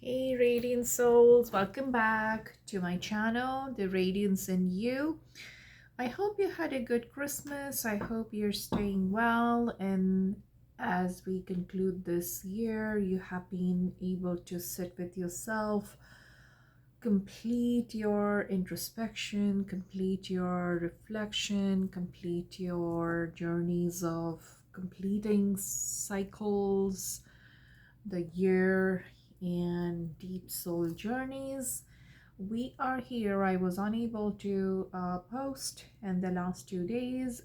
Hey radiant souls, welcome back to my channel, The Radiance in You. I hope you had a good Christmas. I hope you're staying well, and as we conclude this year, you have been able to sit with yourself, complete your introspection, complete your reflection, complete your journeys of completing cycles, the year, and deep soul journeys. We are here. I was unable to post in the last 2 days,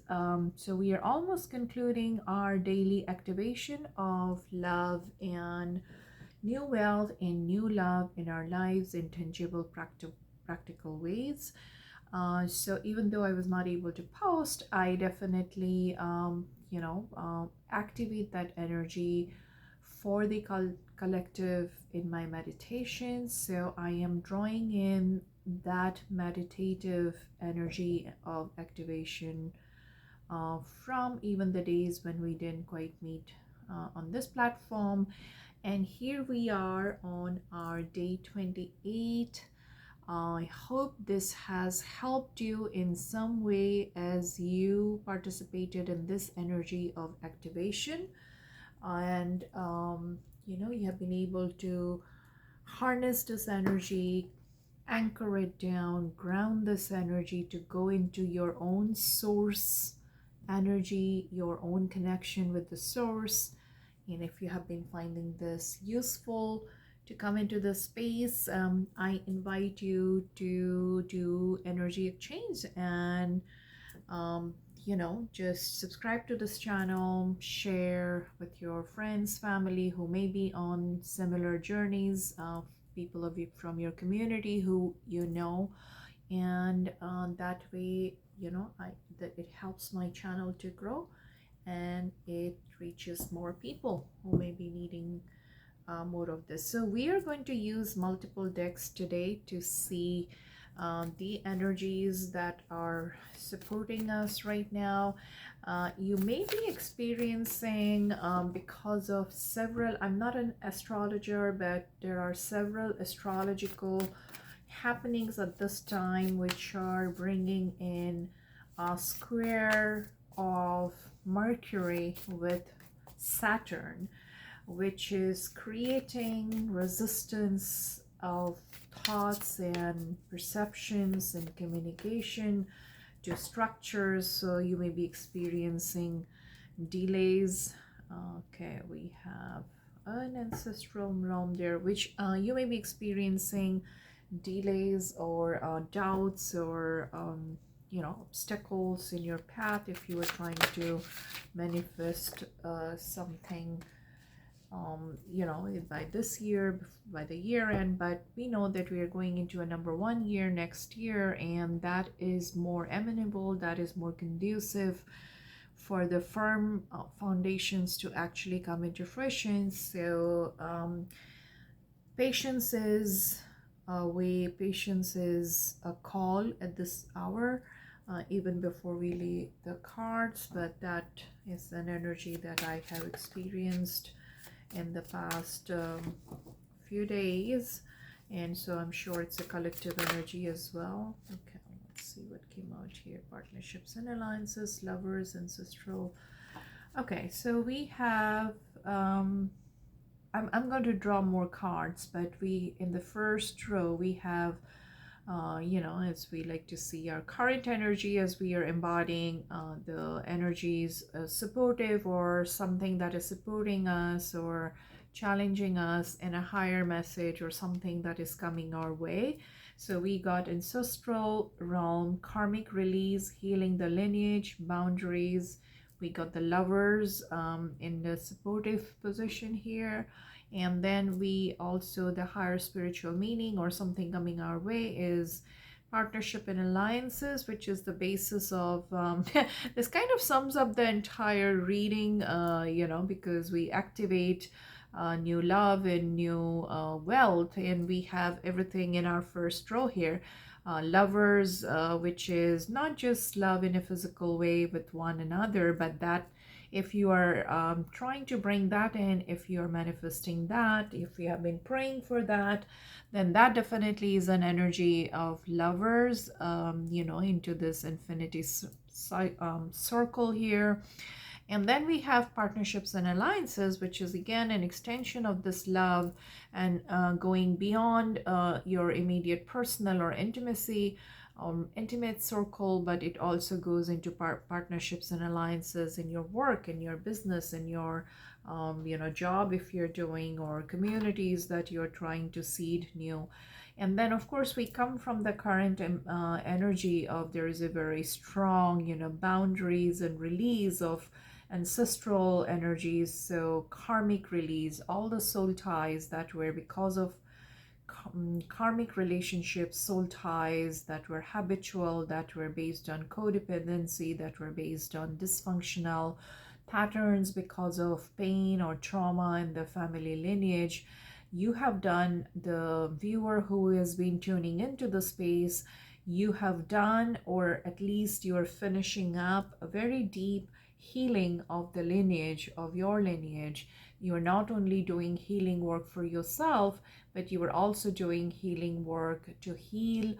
so we are almost concluding our daily activation of love and new wealth and new love in our lives in tangible practical ways. So even though I was not able to post, I definitely activate that energy for the collective in my meditation. So I am drawing in that meditative energy of activation from even the days when we didn't quite meet on this platform. And here we are on our day 28. I hope this has helped you in some way as you participated in this energy of activation, and you have been able to harness this energy, anchor it down, ground this energy to go into your own source energy, your own connection with the source. And if you have been finding this useful to come into this space, I invite you to do energy exchange and just subscribe to this channel, share with your friends, family who may be on similar journeys, people of you from your community who and that way that it helps my channel to grow, and it reaches more people who may be needing more of this. So we are going to use multiple decks today to see the energies that are supporting us right now. You may be experiencing, because of several, I'm not an astrologer, but there are several astrological happenings at this time which are bringing in a square of Mercury with Saturn, which is creating resistance of thoughts and perceptions and communication to structures. So you may be experiencing delays. Okay, we have an ancestral realm there, which you may be experiencing delays or doubts or obstacles in your path if you were trying to manifest something by this year, by the year end. But we know that we are going into a number one year next year, and that is more amenable, that is more conducive for the firm foundations to actually come into fruition. So patience is a way, patience is a call at this hour, even before we lay the cards. But that is an energy that I have experienced in the past few days, and so I'm sure it's a collective energy as well. Okay, let's see what came out here. Partnerships and alliances, lovers, ancestral. Okay, so we have I'm going to draw more cards, but we, in the first row, we have as we like to see our current energy as we are embodying the energies supportive, or something that is supporting us or challenging us in a higher message, or something that is coming our way. So we got ancestral realm, karmic release, healing the lineage, boundaries. We got the lovers in the supportive position here. And then we also, the higher spiritual meaning or something coming our way is partnership and alliances, which is the basis of this kind of sums up the entire reading, because we activate new love and new wealth, and we have everything in our first row here. Lovers, which is not just love in a physical way with one another, but that If you are trying to bring that in, if you're manifesting that, if you have been praying for that, then that definitely is an energy of lovers, into this infinity circle here. And then we have partnerships and alliances, which is again an extension of this love and going beyond your immediate personal or intimate circle, but it also goes into partnerships and alliances in your work, in your business, in your job if you're doing, or communities that you're trying to seed new. And then of course we come from the current energy of there is a very strong boundaries and release of ancestral energies, so karmic release, all the soul ties that were because of karmic relationships, soul ties that were habitual, that were based on codependency, that were based on dysfunctional patterns because of pain or trauma in the family lineage. You have done, the viewer who has been tuning into the space, you have done, or at least you're finishing up a very deep healing of the lineage, of your lineage. You're not only doing healing work for yourself, but you are also doing healing work to heal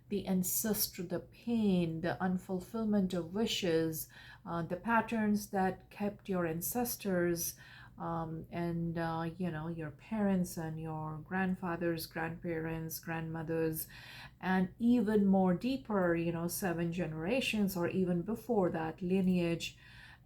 the ancestor, the pain, the unfulfillment of wishes, the patterns that kept your ancestors and your parents and your grandfathers, grandparents, grandmothers, and even more deeper, 7 generations or even before that lineage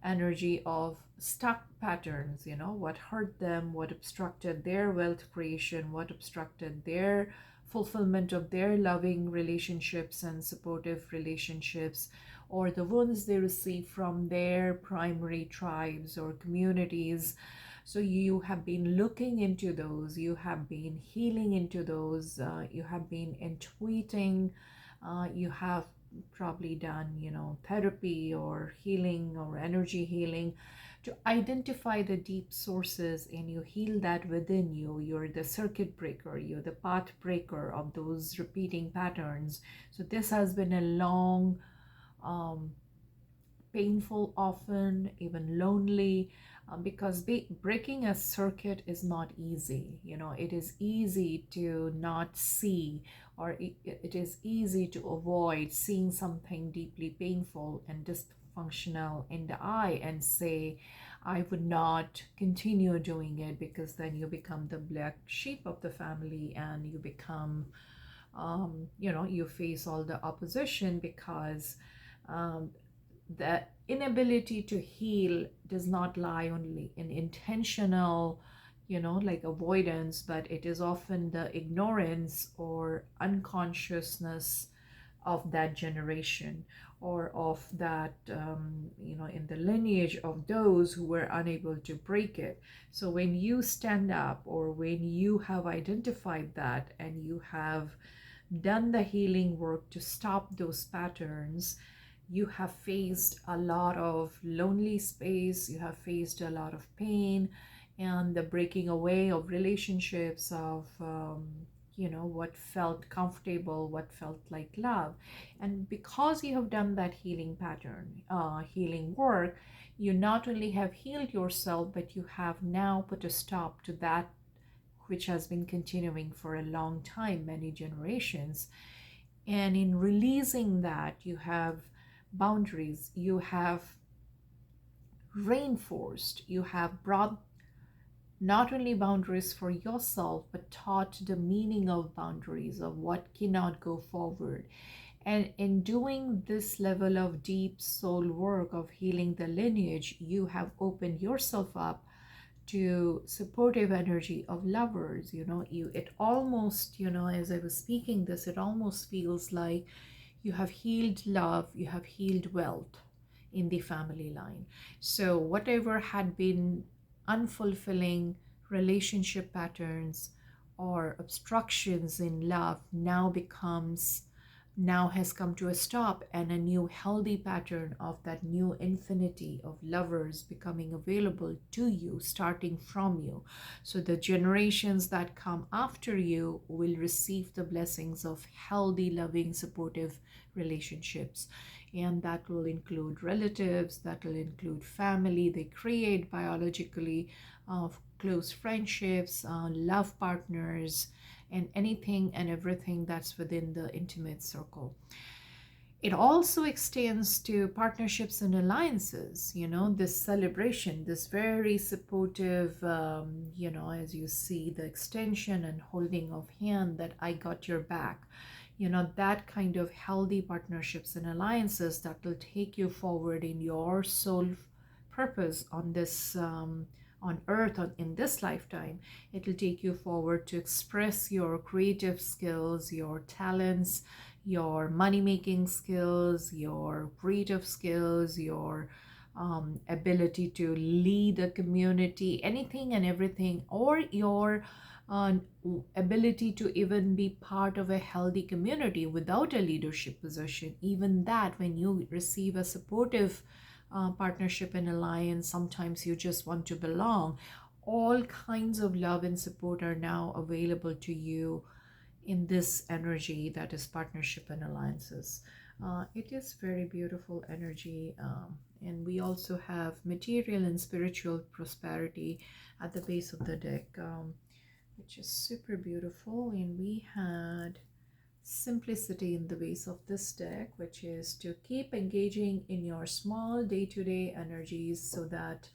energy of stuck patterns, what hurt them, what obstructed their wealth creation, what obstructed their fulfillment of their loving relationships and supportive relationships, or the wounds they receive from their primary tribes or communities. So you have been looking into those, you have been healing into those, you have been intuiting, you have probably done therapy or healing or energy healing to identify the deep sources, and you heal that within you. You're the circuit breaker, you're the path breaker of those repeating patterns. So this has been a long painful, often even lonely, because breaking a circuit is not easy. It is easy to not see, or it is easy to avoid seeing something deeply painful and dysfunctional in the eye and say, I would not continue doing it, because then you become the black sheep of the family and you become, you face all the opposition, because the inability to heal does not lie only in intentional, like avoidance, but it is often the ignorance or unconsciousness of that generation, or of that, in the lineage of those who were unable to break it. So when you stand up, or when you have identified that and you have done the healing work to stop those patterns, you have faced a lot of lonely space, you have faced a lot of pain, and the breaking away of relationships, of what felt comfortable, what felt like love. And because you have done that healing pattern, healing work, you not only have healed yourself, but you have now put a stop to that which has been continuing for a long time, many generations. And in releasing that, you have boundaries, you have reinforced, you have brought not only boundaries for yourself, but taught the meaning of boundaries, of what cannot go forward. And in doing this level of deep soul work of healing the lineage, you have opened yourself up to supportive energy of lovers. It almost, as I was speaking this, it almost feels like you have healed love, you have healed wealth in the family line. So whatever had been unfulfilling relationship patterns or obstructions in love now becomes now has come to a stop, and a new healthy pattern of that new infinity of lovers becoming available to you, starting from you. So the generations that come after you will receive the blessings of healthy, loving, supportive relationships. And that will include relatives, that will include family. They create biologically close friendships, love partners, and anything and everything that's within the intimate circle. It also extends to partnerships and alliances, this celebration, this very supportive, as you see, the extension and holding of hand, that I got your back, that kind of healthy partnerships and alliances that will take you forward in your soul purpose on this on earth, in this lifetime. It will take you forward to express your creative skills, your talents, your money making skills, your creative skills, your ability to lead a community, anything and everything, or your uh, ability to even be part of a healthy community without a leadership position. Even that, when you receive a supportive partnership and alliance, sometimes you just want to belong. All kinds of love and support are now available to you in this energy that is partnership and alliances. It is very beautiful energy, and we also have material and spiritual prosperity at the base of the deck, which is super beautiful. And we had simplicity in the base of this deck, which is to keep engaging in your small day-to-day energies, so that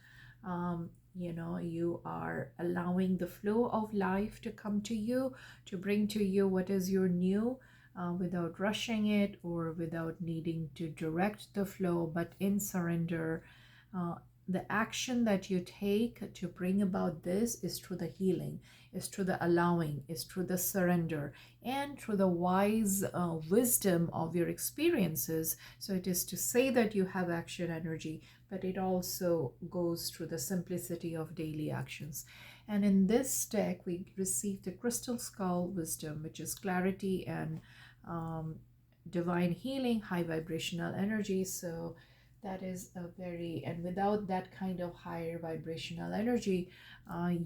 you are allowing the flow of life to come to you, to bring to you what is your new, without rushing it or without needing to direct the flow, but in surrender. The action that you take to bring about this is through the healing, is through the allowing, is through the surrender, and through the wise wisdom of your experiences. So it is to say that you have action energy, but it also goes through the simplicity of daily actions. And in this deck, we receive the crystal skull wisdom, which is clarity and divine healing, high vibrational energy. So that is a very, and without that kind of higher vibrational energy,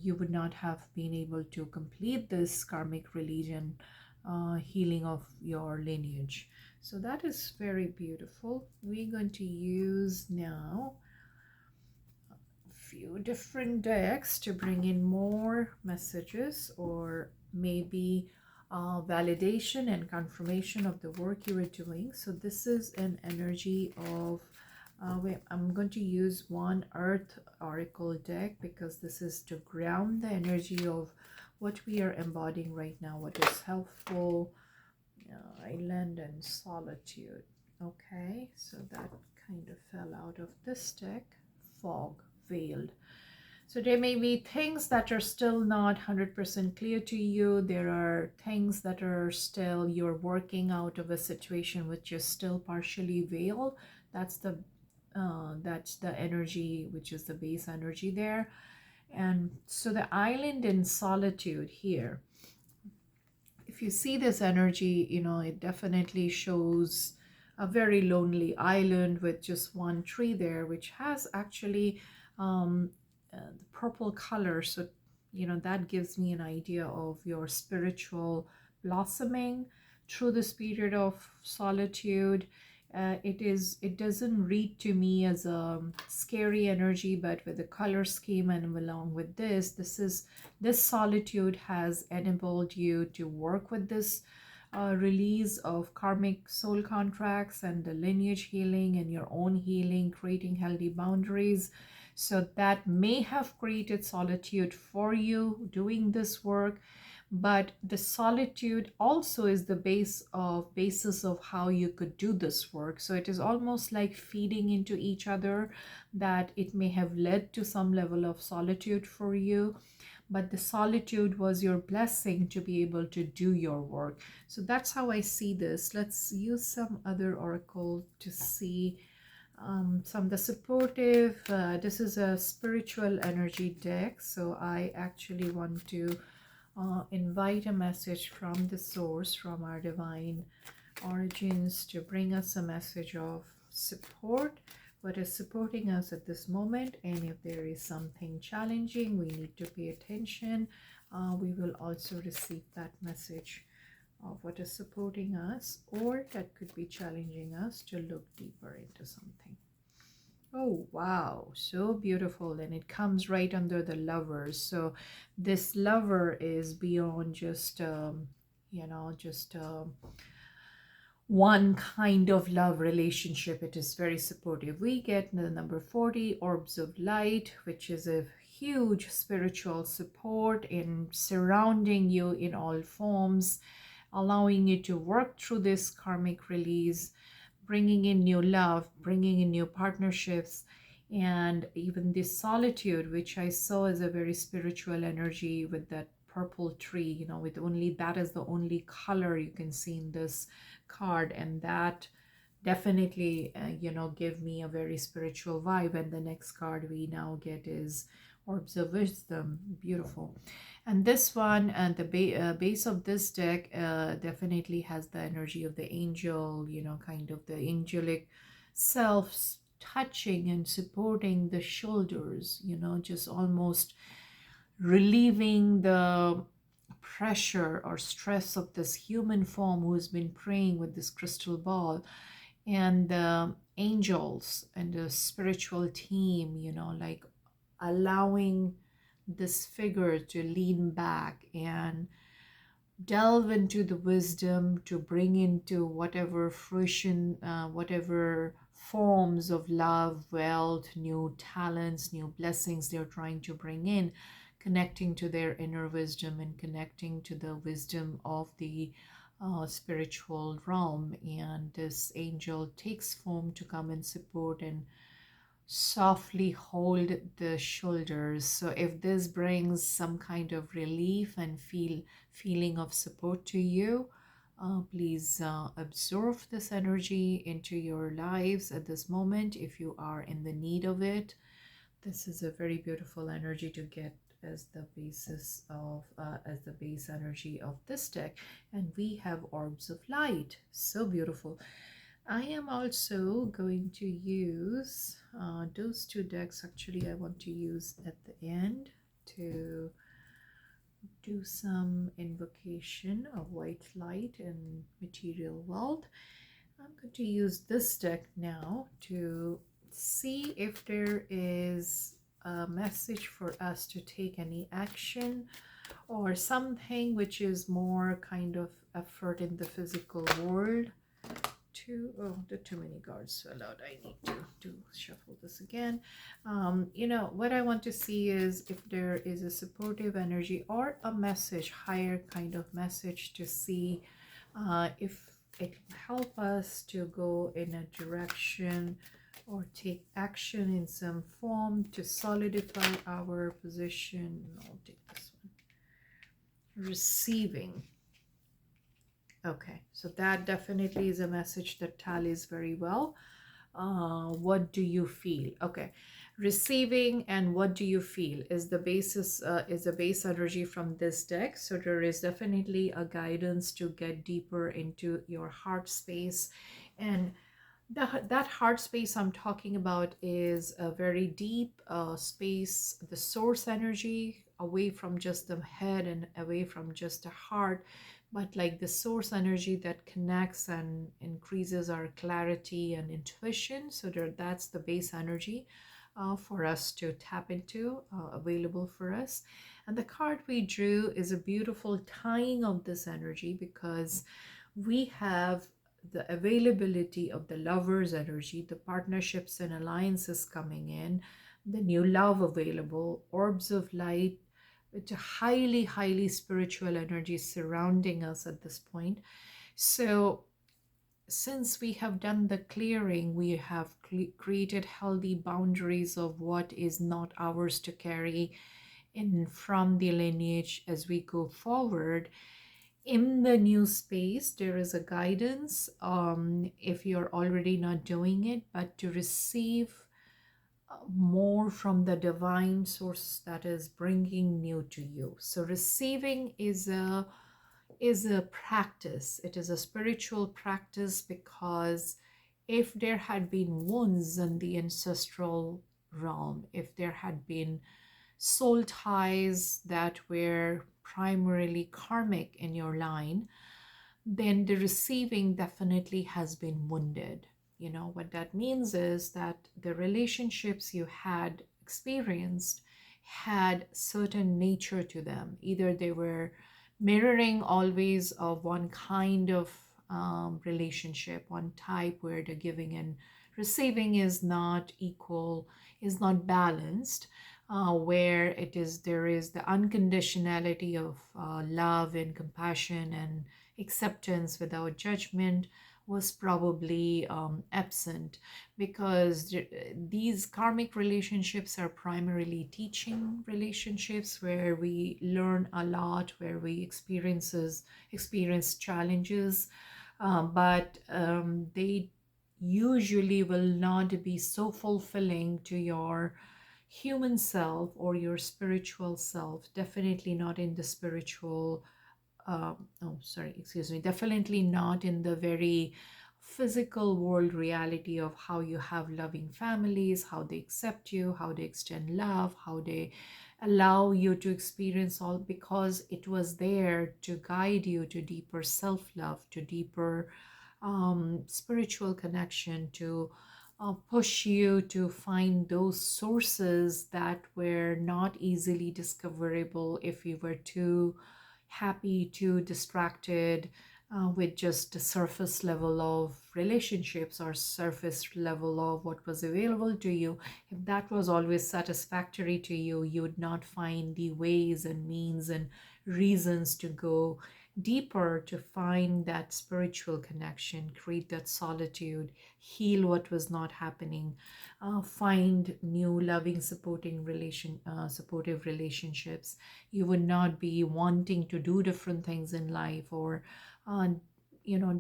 you would not have been able to complete this karmic religion healing of your lineage. So that is very beautiful. We're going to use now a few different decks to bring in more messages, or maybe validation and confirmation of the work you are doing. So this is an energy of I'm going to use one Earth Oracle deck, because this is to ground the energy of what we are embodying right now, what is helpful, island and solitude. Okay, so that kind of fell out of this deck. Fog, veiled. So there may be things that are still not 100% clear to you. There are things that are still, you're working out of a situation which is still partially veiled. That's the energy, which is the base energy there. And so the island in solitude here, if you see this energy, it definitely shows a very lonely island with just one tree there, which has actually the purple color. So that gives me an idea of your spiritual blossoming through this period of solitude. It doesn't read to me as a scary energy, but with the color scheme and along with this solitude has enabled you to work with this release of karmic soul contracts and the lineage healing and your own healing, creating healthy boundaries. So that may have created solitude for you doing this work, but the solitude also is the basis of how you could do this work. So it is almost like feeding into each other, that it may have led to some level of solitude for you, but the solitude was your blessing to be able to do your work. So that's how I see this. Let's use some other oracle to see some of the supportive. This is a spiritual energy deck, so I actually want to invite a message from the source, from our divine origins to bring us a message of support, what is supporting us at this moment, and if there is something challenging we need to pay attention, we will also receive that message of what is supporting us or that could be challenging us to look deeper into something. Oh wow, so beautiful. And it comes right under the lovers. So this lover is beyond just just one kind of love relationship. It is very supportive. We get the number 40, orbs of light, which is a huge spiritual support in surrounding you in all forms, allowing you to work through this karmic release, bringing in new love, bringing in new partnerships, and even this solitude, which I saw as a very spiritual energy with that purple tree, with only that is the only color you can see in this card, and that definitely give me a very spiritual vibe. And the next card we now get is orbs of wisdom. Beautiful. And this one, and the base of this deck definitely has the energy of the angel, kind of the angelic self touching and supporting the shoulders, just almost relieving the pressure or stress of this human form who has been praying with this crystal ball, and the angels and the spiritual team, like allowing this figure to lean back and delve into the wisdom to bring into whatever fruition, whatever forms of love, wealth, new talents, new blessings they're trying to bring in, connecting to their inner wisdom and connecting to the wisdom of the spiritual realm. And this angel takes form to come and support and softly hold the shoulders. So if this brings some kind of relief and feeling of support to you, please absorb this energy into your lives at this moment if you are in the need of it. This is a very beautiful energy to get as the basis of as the base energy of this deck. And we have orbs of light. So beautiful. I am also going to use those two decks. Actually, I want to use at the end to do some invocation of white light and material wealth. I'm going to use this deck now to see if there is a message for us to take any action or something which is more kind of effort in the physical world. The too many cards fell out. I need to shuffle this again. What I want to see is if there is a supportive energy or a message, higher kind of message, to see if it can help us to go in a direction or take action in some form to solidify our position. I'll take this one. Receiving. Okay, so that definitely is a message that tallies very well. What do you feel? Okay, receiving and what do you feel is the basis, is the base energy from this deck. So there is definitely a guidance to get deeper into your heart space. And that heart space I'm talking about is a very deep space, the source energy, away from just the head and away from just the heart, but like the source energy that connects and increases our clarity and intuition. So that's the base energy for us to tap into, available for us. And the card we drew is a beautiful tying of this energy, because we have the availability of the lover's energy, the partnerships and alliances coming in, the new love available, orbs of light, which are highly, highly spiritual energy surrounding us at this point. So since we have done the clearing, we have created healthy boundaries of what is not ours to carry in from the lineage as we go forward. In the new space, there is a guidance, if you're already not doing it, but to receive more from the divine source that is bringing new to you. So receiving is a is a practice. It is a spiritual practice, because if there had been wounds in the ancestral realm, if there had been soul ties that were primarily karmic in your line, then the receiving definitely has been wounded. You know, what that means is that the relationships you had experienced had certain nature to them. Either they were mirroring always of one kind of relationship, one type, where the giving and receiving is not equal, is not balanced, where there is the unconditionality of love and compassion and acceptance without judgment was probably absent, because these karmic relationships are primarily teaching relationships, where we learn a lot, where we experience challenges, but they usually will not be so fulfilling to your human self or your spiritual self. Definitely not in the spiritual, definitely not in the very physical world reality of how you have loving families, how they accept you, how they extend love, how they allow you to experience all, because it was there to guide you to deeper self-love, to deeper spiritual connection, to push you to find those sources that were not easily discoverable if you were too happy, too distracted with just the surface level of relationships or surface level of what was available to you. If that was always satisfactory to you, you would not find the ways and means and reasons to go deeper, to find that spiritual connection, create that solitude, heal what was not happening, find new loving supportive relationships. You would not be wanting to do different things in life, or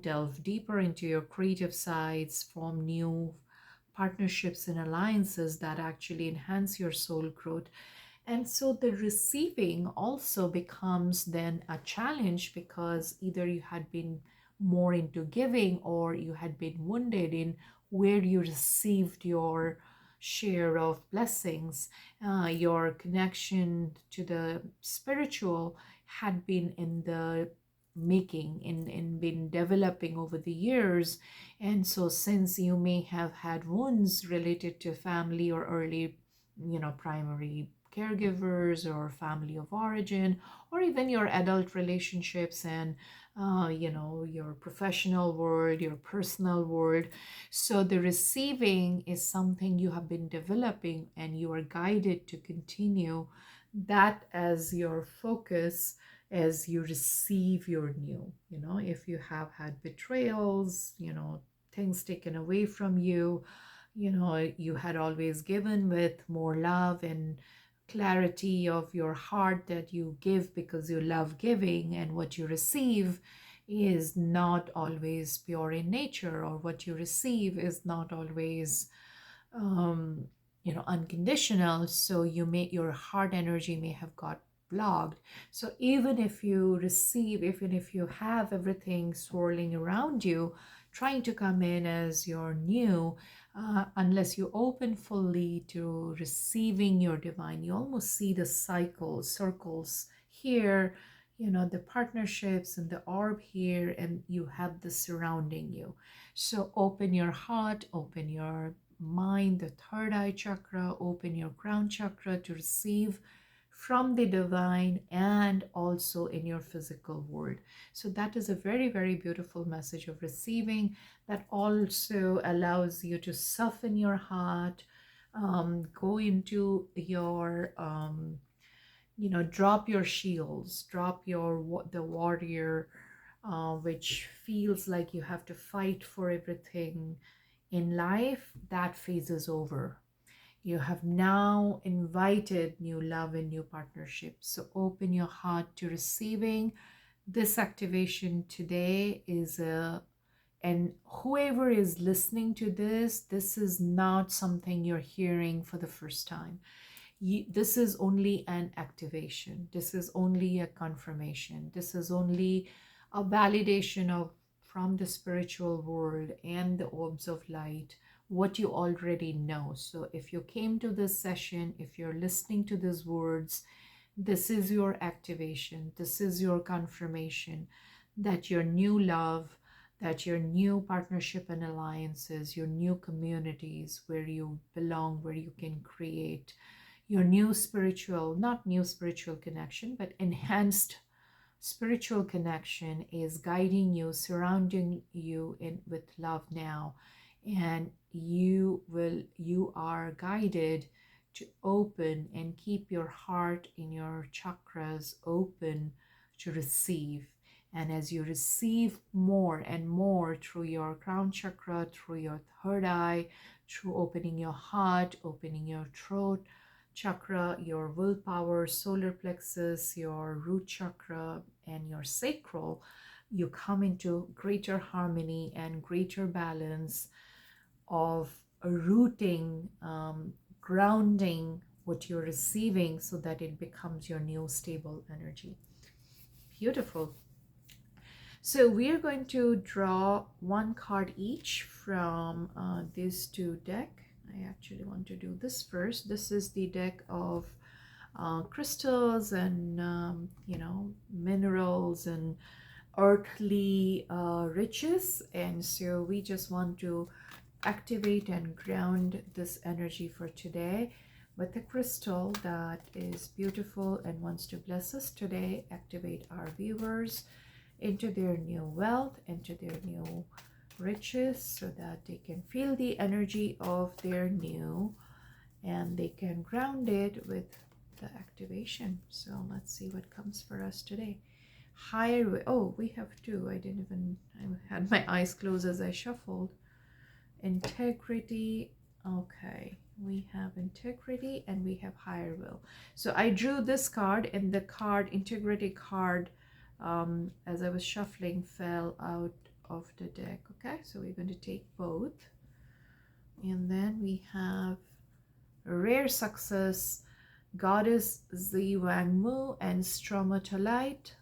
delve deeper into your creative sides, form new partnerships and alliances that actually enhance your soul growth. And so the receiving also becomes then a challenge, because either you had been more into giving, or you had been wounded in where you received your share of blessings. Your connection to the spiritual had been in the making, in been developing over the years. And so since you may have had wounds related to family or early primary caregivers or family of origin, or even your adult relationships and your professional world, your personal world. So the receiving is something you have been developing, and you are guided to continue that as your focus as you receive your new. If you have had betrayals, things taken away from you, you had always given with more love and clarity of your heart, that you give because you love giving, and what you receive is not always pure in nature, or what you receive is not always unconditional. So your heart energy may have got blocked. So even if you receive, even if you have everything swirling around you trying to come in as your new, unless you open fully to receiving your divine, you almost see the circles here, the partnerships and the orb here, and you have this surrounding you. So open your heart, open your mind, the third eye chakra, open your crown chakra to receive from the divine, and also in your physical world. So that is a very, very beautiful message of receiving, that also allows you to soften your heart, go into your drop your shields, drop the warrior, which feels like you have to fight for everything in life. That phase is over. You have now invited new love and new partnerships. So open your heart to receiving. This activation today and whoever is listening to this is not something you're hearing for the first time. This is only an activation. This is only a confirmation. This is only a validation of from the spiritual world and the orbs of light what you already know. So if you came to this session, if you're listening to these words, this is your activation. This is your confirmation that your new love, that your new partnership and alliances, your new communities where you belong, where you can create your new spiritual, not new spiritual connection, but enhanced spiritual connection is guiding you, surrounding you with love now. And you are guided to open and keep your heart in your chakras open to receive. And as you receive more and more through your crown chakra, through your third eye, through opening your heart, opening your throat chakra, your willpower, solar plexus, your root chakra, and your sacral, you come into greater harmony and greater balance of rooting, grounding what you're receiving so that it becomes your new stable energy. Beautiful. So we are going to draw one card each from these two decks. I actually want to do this first. This is the deck of crystals and minerals and earthly riches, and so we just want to activate and ground this energy for today with a crystal that is beautiful and wants to bless us today. Activate our viewers into their new wealth, into their new riches, so that they can feel the energy of their new and they can ground it with the activation. So let's see what comes for us today. Higher, oh, we have two. I had my eyes closed as I shuffled. Integrity. Okay, we have integrity and we have higher will. So I drew this card, and the card, integrity card, as I was shuffling, fell out of the deck. Okay, so we're going to take both. And then we have rare success, goddess Ziwangmu and stromatolite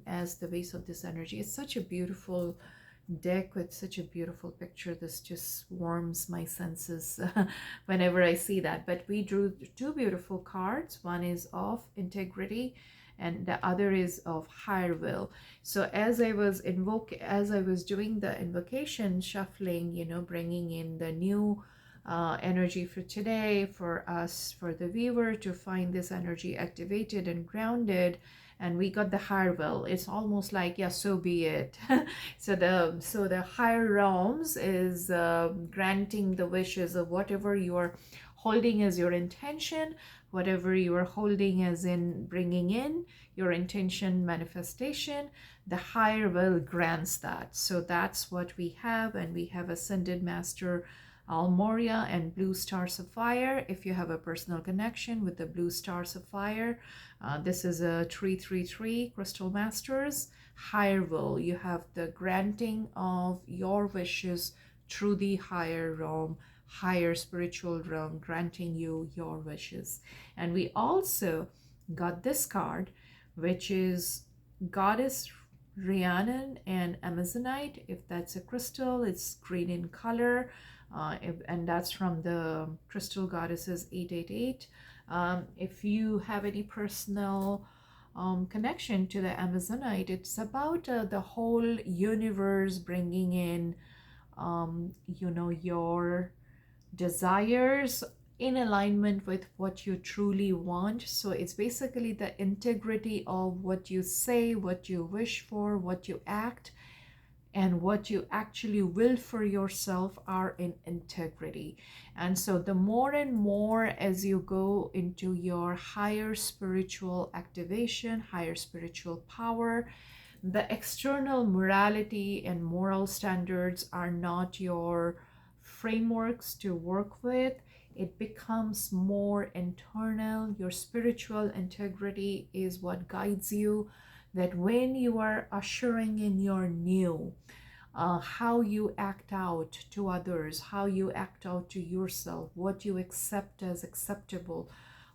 as the base of this energy. It's such a beautiful deck with such a beautiful picture. This just warms my senses whenever I see that. But we drew two beautiful cards. One is of integrity and the other is of higher will. So as I was doing the invocation, shuffling, bringing in the new energy for today, for us, for the viewer to find this energy activated and grounded, and we got the higher will. It's almost like, yeah, so be it. So the higher realms is granting the wishes of whatever you are holding as your intention, whatever you are holding as in bringing in your intention manifestation, the higher will grants that. So that's what we have. And we have Ascended Master Almoria and Blue Star Sapphire. If you have a personal connection with the Blue Star Sapphire, this is a 333 Crystal Masters. Higher will, you have the granting of your wishes through the higher realm, higher spiritual realm, granting you your wishes. And we also got this card, which is Goddess Rhiannon and Amazonite. If that's a crystal, it's green in color. And that's from the Crystal Goddesses 888. If you have any personal connection to the Amazonite, it's about the whole universe bringing in, your desires in alignment with what you truly want. So it's basically the integrity of what you say, what you wish for, what you act, and what you actually will for yourself are in integrity. And so the more and more as you go into your higher spiritual activation, higher spiritual power, the external morality and moral standards are not your frameworks to work with. It becomes more internal. Your spiritual integrity is what guides you, that when you are ushering in your new, how you act out to others, how you act out to yourself, what you accept as acceptable,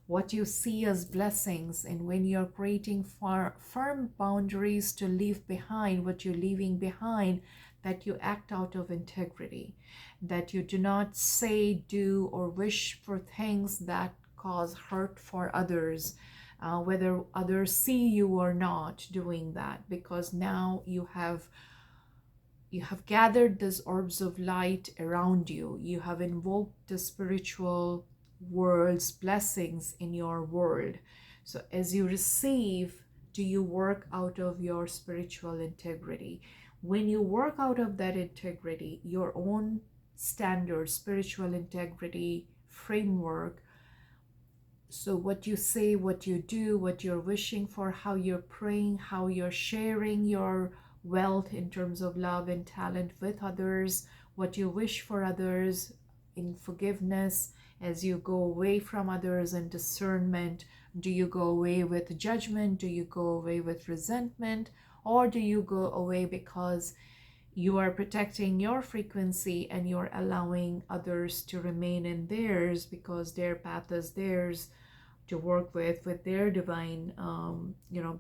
what you see as blessings, and when you're creating firm boundaries to leave behind what you're leaving behind, that you act out of integrity, that you do not say, do, or wish for things that cause hurt for others, whether others see you or not doing that, because now you have gathered these orbs of light around you. You have invoked the spiritual world's blessings in your world. So as you receive, do you work out of your spiritual integrity? When you work out of that integrity, your own standard spiritual integrity framework, so what you say, what you do, what you're wishing for, how you're praying, how you're sharing your wealth in terms of love and talent with others, what you wish for others in forgiveness, as you go away from others and discernment, do you go away with judgment? Do you go away with resentment? Or do you go away because you are protecting your frequency and you're allowing others to remain in theirs because their path is theirs to work with their divine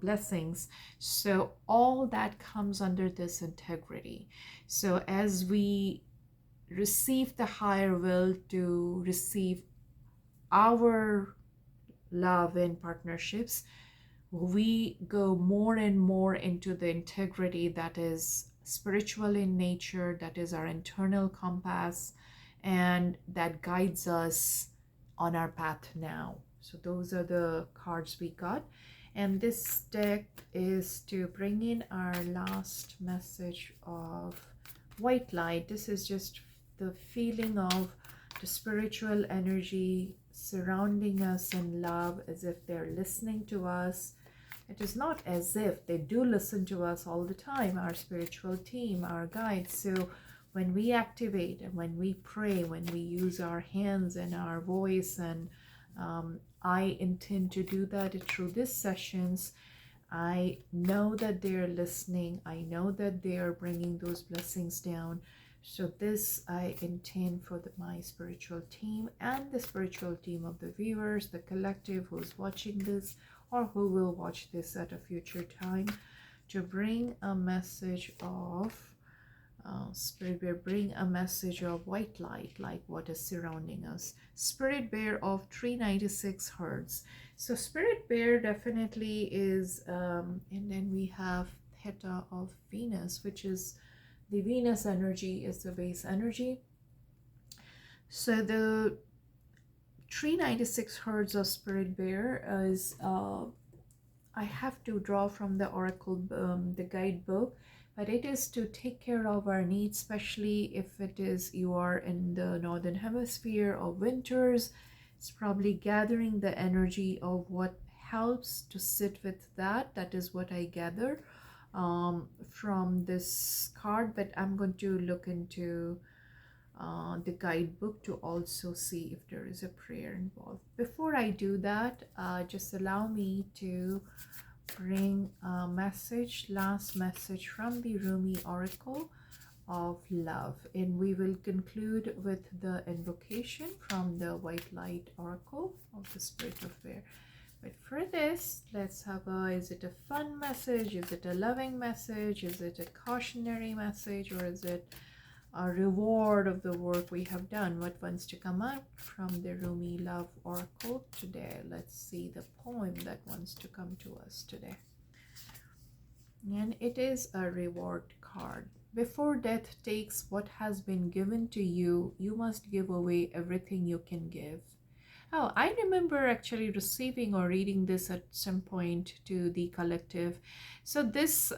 blessings? So all that comes under this integrity. So as we receive the higher will to receive our love and partnerships, we go more and more into the integrity that is spiritual in nature, that is our internal compass, and that guides us on our path now. So those are the cards we got. And this deck is to bring in our last message of white light. This is just the feeling of the spiritual energy surrounding us in love, as if they're listening to us. It is not as if, they do listen to us all the time, our spiritual team, our guides. So when we activate and when we pray, when we use our hands and our voice, and I intend to do that through these sessions, I know that they're listening. I know that they are bringing those blessings down. So this I intend for my spiritual team and the spiritual team of the viewers, the collective who's watching this or who will watch this at a future time, to bring a message of Spirit Bear, bring a message of white light, like what is surrounding us. Spirit Bear of 396 Hertz. So Spirit Bear definitely is, and then we have Theta of Venus, which is the Venus energy, is the base energy. So the 396 Hertz of Spirit Bear is, I have to draw from the oracle, the guidebook, but it is to take care of our needs, especially if it is you are in the northern hemisphere of winters. It's probably gathering the energy of what helps to sit with that. That is what I gather from this card, but I'm going to look into the guidebook to also see if there is a prayer involved. Before I do that, just allow me to bring a message, last message from the Rumi Oracle of Love, and we will conclude with the invocation from the White Light Oracle of the Spirit of Air. But for this, let's have is it a fun message? Is it a loving message? Is it a cautionary message? Or is it a reward of the work we have done? What wants to come out from the Rumi Love Oracle today? Let's see the poem that wants to come to us today. And it is a reward card. Before death takes what has been given to you, you must give away everything you can give. Oh, I remember actually receiving or reading this at some point to the collective. So this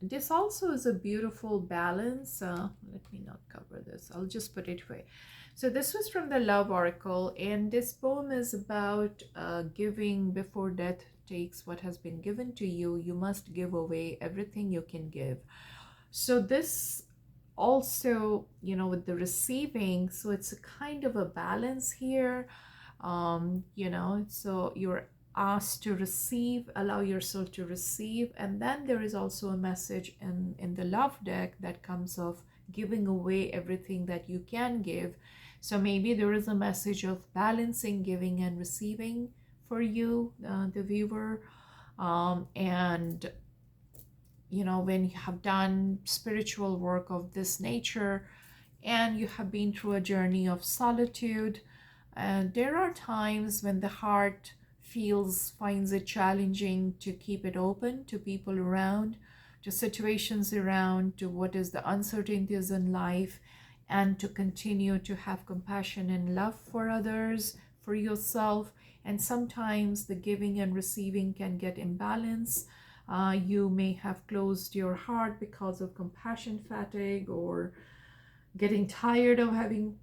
this also is a beautiful balance. Let me not cover this. I'll just put it away. So this was from the Love Oracle, and this poem is about giving. Before death takes what has been given to you, you must give away everything you can give. So this also, you know, with the receiving, so it's a kind of a balance here. You know, so you're asked to receive, allow yourself to receive, and then there is also a message in the love deck that comes of giving away everything that you can give. So maybe there is a message of balancing giving and receiving for you, the viewer. And when you have done spiritual work of this nature and you have been through a journey of solitude, and there are times when the heart finds it challenging to keep it open to people around, to situations around, to what is the uncertainties in life, and to continue to have compassion and love for others, for yourself. And sometimes the giving and receiving can get imbalanced. You may have closed your heart because of compassion fatigue, or getting tired of having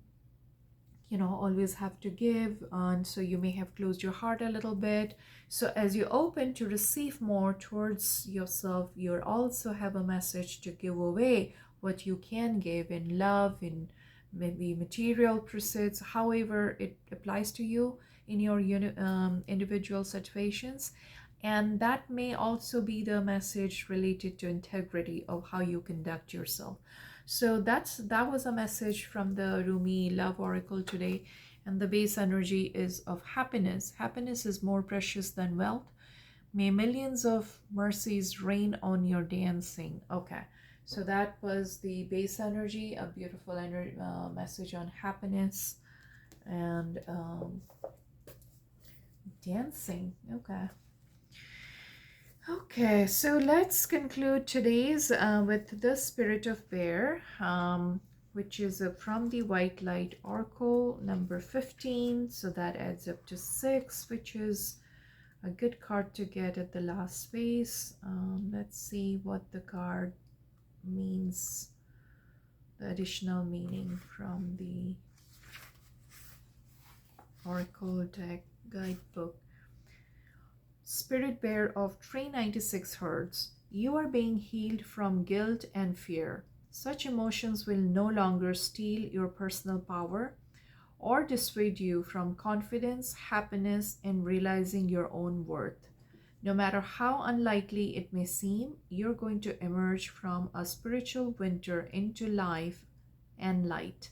always have to give, and so you may have closed your heart a little bit. So as you open to receive more towards yourself, you also have a message to give away what you can give in love, in maybe material pursuits, however it applies to you in your individual situations. And that may also be the message related to integrity of how you conduct yourself. So that was a message from the Rumi Love Oracle today. And the base energy is of happiness. Happiness is more precious than wealth. May millions of mercies rain on your dancing. Okay, so that was the base energy, a beautiful message on happiness and dancing. Okay, so let's conclude today's with the Spirit of Bear, which is from the White Light Oracle number 15. So that adds up to 6, which is a good card to get at the last space. Let's see what the card means, the additional meaning from the Oracle deck guidebook. Spirit Bear of 396 Hertz, you are being healed from guilt and fear. Such emotions will no longer steal your personal power or dissuade you from confidence, happiness, and realizing your own worth. No matter how unlikely it may seem, you're going to emerge from a spiritual winter into life and light.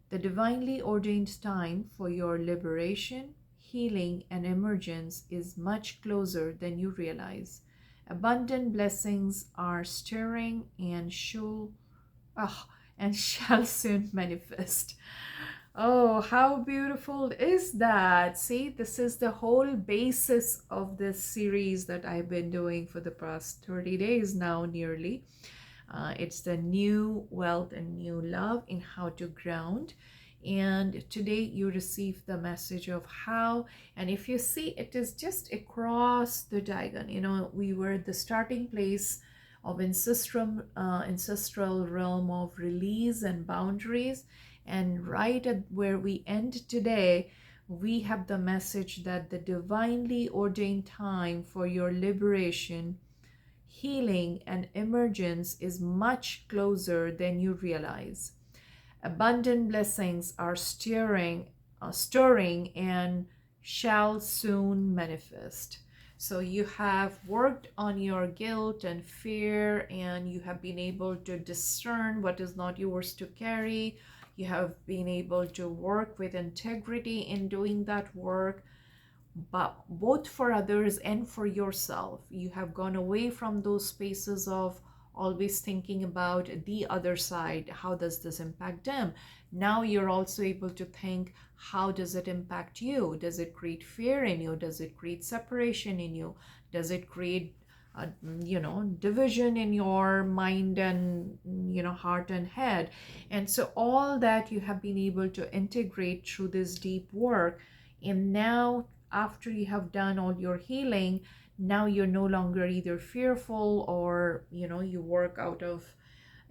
The divinely ordained time for your liberation, healing, and emergence is much closer than you realize. Abundant blessings are stirring and shall soon manifest. Oh, how beautiful is that? See, this is the whole basis of this series that I've been doing for the past 30 days now, nearly. It's the new wealth and new love in how to ground. And today you receive the message of how, and if you see, it is just across the diagon. We were the starting place of ancestral realm of release and boundaries, and right at where we end today, we have the message that the divinely ordained time for your liberation, healing, and emergence is much closer than you realize. Abundant blessings are stirring and shall soon manifest. So you have worked on your guilt and fear, and you have been able to discern what is not yours to carry. You have been able to work with integrity in doing that work, but both for others and for yourself. You have gone away from those spaces of always thinking about the other side. How does this impact them? Now you're also able to think, how does it impact you? Does it create fear in you? Does it create separation in you? Does it create division in your mind and heart and head? And so all that you have been able to integrate through this deep work. And now, after you have done all your healing, now you're no longer either fearful or you work out of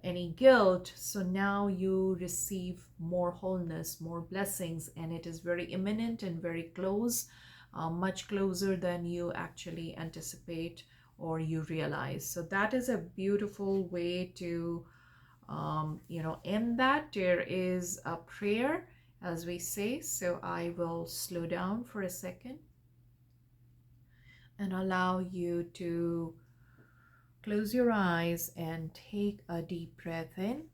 any guilt. So now you receive more wholeness, more blessings, and it is very imminent and very close, much closer than you actually anticipate or you realize. So that is a beautiful way to end that. There is a prayer, as we say, so I will slow down for a second and allow you to close your eyes and take a deep breath in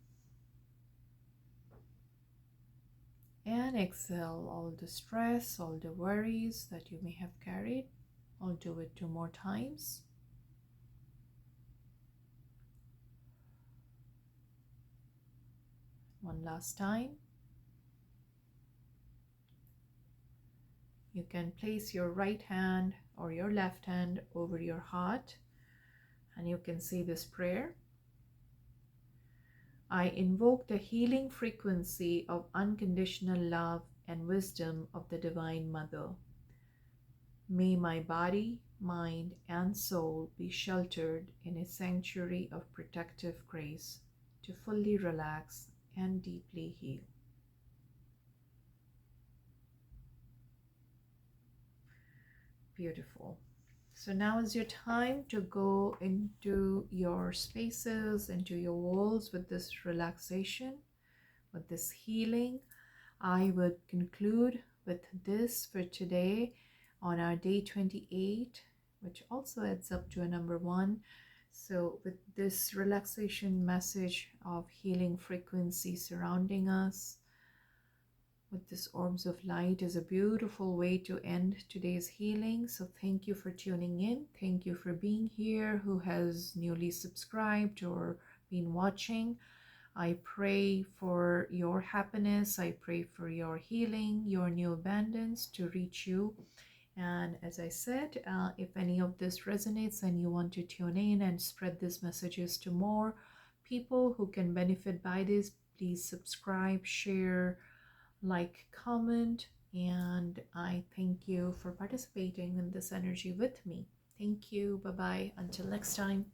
And exhale all the stress, all the worries that you may have carried. I'll do it 2 more times. One last time. You can place your right hand or your left hand over your heart and you can say this prayer. I invoke the healing frequency of unconditional love and wisdom of the Divine Mother. May my body, mind, and soul be sheltered in a sanctuary of protective grace to fully relax and deeply heal. Beautiful. So now is your time to go into your spaces, into your walls with this relaxation, with this healing. I would conclude with this for today on our day 28, which also adds up to a number 1. So with this relaxation message of healing frequency surrounding us, with this orbs of light is a beautiful way to end today's healing. So thank you for tuning in. Thank you for being here, who has newly subscribed or been watching. I pray for your happiness. I pray for your healing, your new abundance to reach you. And as I said, if any of this resonates and you want to tune in and spread these messages to more people who can benefit by this, please subscribe, share, like, comment, and I thank you for participating in this energy with me. Thank you. Bye-bye. Until next time.